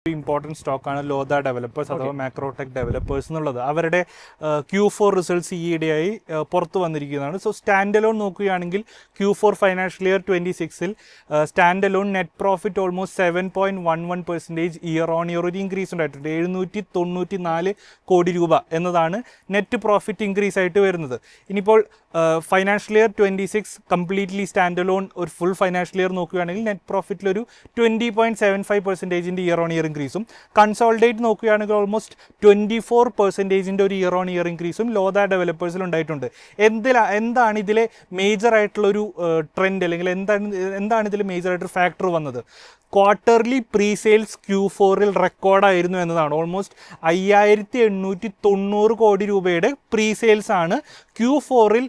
Important സ്റ്റോക്കാണ് Lodha developers അഥവാ Macrotech developers എന്നുള്ളത്. അവരുടെ Q4 റിസൾട്ട്സ് ഈയിടെയായി പുറത്തു വന്നിരിക്കുന്നതാണ്. സോ സ്റ്റാൻഡ് അലോൺ നോക്കുകയാണെങ്കിൽ Q4 ഫൈനാൻഷ്യൽ ഇയർ 26-ൽ stand alone net profit almost 7.11% year on year ഒരു ഇൻക്രീസ് ഉണ്ടായിട്ടുണ്ട്. 794 കോടി രൂപ എന്നതാണ് നെറ്റ് പ്രോഫിറ്റ് ഇൻക്രീസ് ആയിട്ട് വരുന്നത്. ഇനിയിപ്പോൾ financial year 26 completely stand alone ഒരു ഫുൾ ഫൈനാൻഷ്യൽ ഇയർ നോക്കുകയാണെങ്കിൽ നെറ്റ് പ്രോഫിറ്റിലൊരു 20.75% ഇയർ ഓൺ ഇയർ ഇൻക്രീസും, കൺസോൾഡേറ്റ് നോക്കുകയാണെങ്കിൽ ഓൾമോസ്റ്റ് 24% ഒരു ഇയർ ഓൺ ഇയർ ഇൻക്രീസും ലോധ ഡെവലപ്പേഴ്സിൽ ഉണ്ടായിട്ടുണ്ട്. എന്താണ് ഇതിലെ മേജർ ആയിട്ടുള്ളൊരു ട്രെൻഡ്, അല്ലെങ്കിൽ എന്താണ് ഇതിൽ മേജർ ആയിട്ടൊരു ഫാക്ടർ വന്നത്? ക്വാർട്ടർലി പ്രീ സെയിൽസ് Q4-ൽ റെക്കോർഡായിരുന്നു എന്നതാണ്. ഓൾമോസ്റ്റ് 5890 കോടി രൂപയുടെ പ്രീ സെയിൽസ് ആണ് Q4-ൽ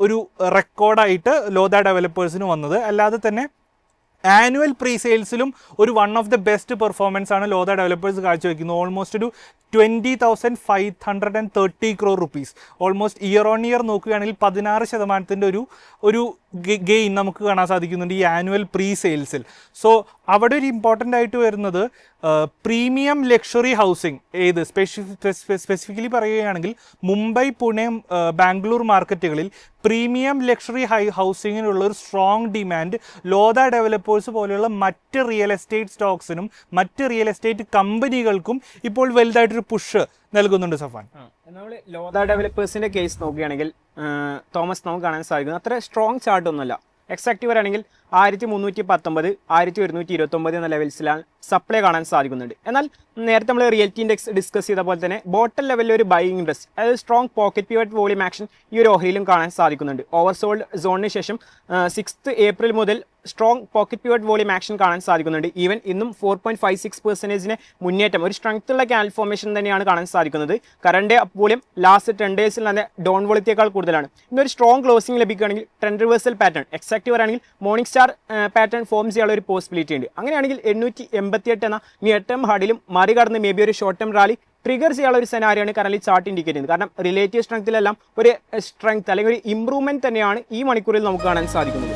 ഒരു റെക്കോർഡായിട്ട് ലോധ ഡെവലപ്പേഴ്സിന് വന്നത്. അല്ലാതെ തന്നെ ആനുവൽ പ്രീ സെയിൽസിലും ഒരു one of the best performance ആണ് ലോധ ഡെവലപ്പേഴ്സ് കാഴ്ചവെക്കുന്നത്. ഓൾമോസ്റ്റ് ഒരു 20,530 crore rupees. Almost year on year നോക്കുകയാണെങ്കിൽ 16% ഒരു ഗെയിൻ നമുക്ക് കാണാൻ സാധിക്കുന്നുണ്ട് ഈ ആനുവൽ പ്രീ സെയിൽസിൽ. സോ അവിടെ ഒരു ഇമ്പോർട്ടൻ്റ് ആയിട്ട് വരുന്നത് പ്രീമിയം ലക്ഷറി ഹൗസിംഗ്, സ്പെസിഫിക്കലി പറയുകയാണെങ്കിൽ മുംബൈ, പുനെ, ബാംഗ്ലൂർ മാർക്കറ്റുകളിൽ പ്രീമിയം ലക്ഷറി ഹൗസിങ്ങിനുള്ള ഒരു സ്ട്രോങ് ഡിമാൻഡ് ലോധ ഡെവലപ്പേഴ്സ് പോലെയുള്ള മറ്റ് റിയൽ എസ്റ്റേറ്റ് സ്റ്റോക്സിനും മറ്റ് റിയൽ എസ്റ്റേറ്റ് കമ്പനികൾക്കും ഇപ്പോൾ വലുതായിട്ടൊരു പുഷ് നൽകുന്നുണ്ട്. സഫാൻ, നമ്മൾ ലോധ ഡെവലപ്പേഴ്സിന്റെ കേസ് നോക്കുകയാണെങ്കിൽ തോമസ് നമുക്ക് കാണാൻ സാധിക്കുന്നത് അത്ര സ്ട്രോങ് ചാർട്ട് ഒന്നുമല്ല. എക്സാക്റ്റ് പറയുകയാണെങ്കിൽ 1319, 1129 എന്ന ലെവൽസിലാണ് സപ്ലൈ കാണാൻ സാധിക്കുന്നുണ്ട്. എന്നാൽ നേരത്തെ നമ്മൾ റിയൽറ്റി ഇൻഡെക്സ് ഡിസ്കസ് ചെയ്ത പോലെ തന്നെ ബോട്ടം ലെവലിൽ ഒരു ബൈയിങ് ഇൻട്രസ്റ്റ്, അതായത് strong pocket pivot volume action ഈ ഒരു ഓഹരിയിലും കാണാൻ സാധിക്കുന്നുണ്ട്. ഓവർസോൾഡ് സോണിന് ശേഷം 6th April മുതൽ strong pocket pivot volume action കാണാൻ സാധിക്കുന്നുണ്ട്. ഈവൻ ഇന്നും 4.56% മുന്നേറ്റം, ഒരു സ്ട്രെങ്ത് ഉള്ള ക്യാൻഡിൽ ഫോർമേഷൻ തന്നെയാണ് കാണാൻ സാധിക്കുന്നത്. കറണ്ട് അപ്പ് വോളിയം ലാസ്റ്റ് 10 ഡേയ്സിൽ തന്നെ ഡൗൺ വോളിയത്തേക്കാൾ കൂടുതലാണ്. ഇന്നൊരു സ്ട്രോങ് ക്ലോസിംഗ് ലഭിക്കുകയാണെങ്കിൽ ട്രെൻഡ് റിവേഴ്സൽ പാറ്റേൺ, എക്സാക്റ്റ് പറയുകയാണെങ്കിൽ മോർണിംഗ് സ്റ്റാർ പാറ്റേൺ ഫോം ചെയ്യാനുള്ള ഒരു പോസിബിലിറ്റി ഉണ്ട്. അങ്ങനെയാണെങ്കിൽ 888 എന്ന നിയർ ടേം ഹാർഡിലും മറികടന്ന് മേ ബി ഒരു ഷോർട്ട് ടേം റാലി ട്രിഗർ ചെയ്യാനുള്ള ഒരു സെനാരിയാണ് കറന്റ് ചാർട്ട് ഇൻഡിക്കേറ്റ് ചെയ്യുന്നത്. കാരണം റിലേറ്റീവ് സ്ട്രെങ്ത്തിലെല്ലാം ഒരു സ്ട്രെങ്ത് അല്ലെങ്കിൽ ഒരു ഇംപ്രൂവ്മെന്റ് തന്നെയാണ് ഈ മണിക്കൂറിൽ നമുക്ക് കാണാൻ സാധിക്കുന്നത്.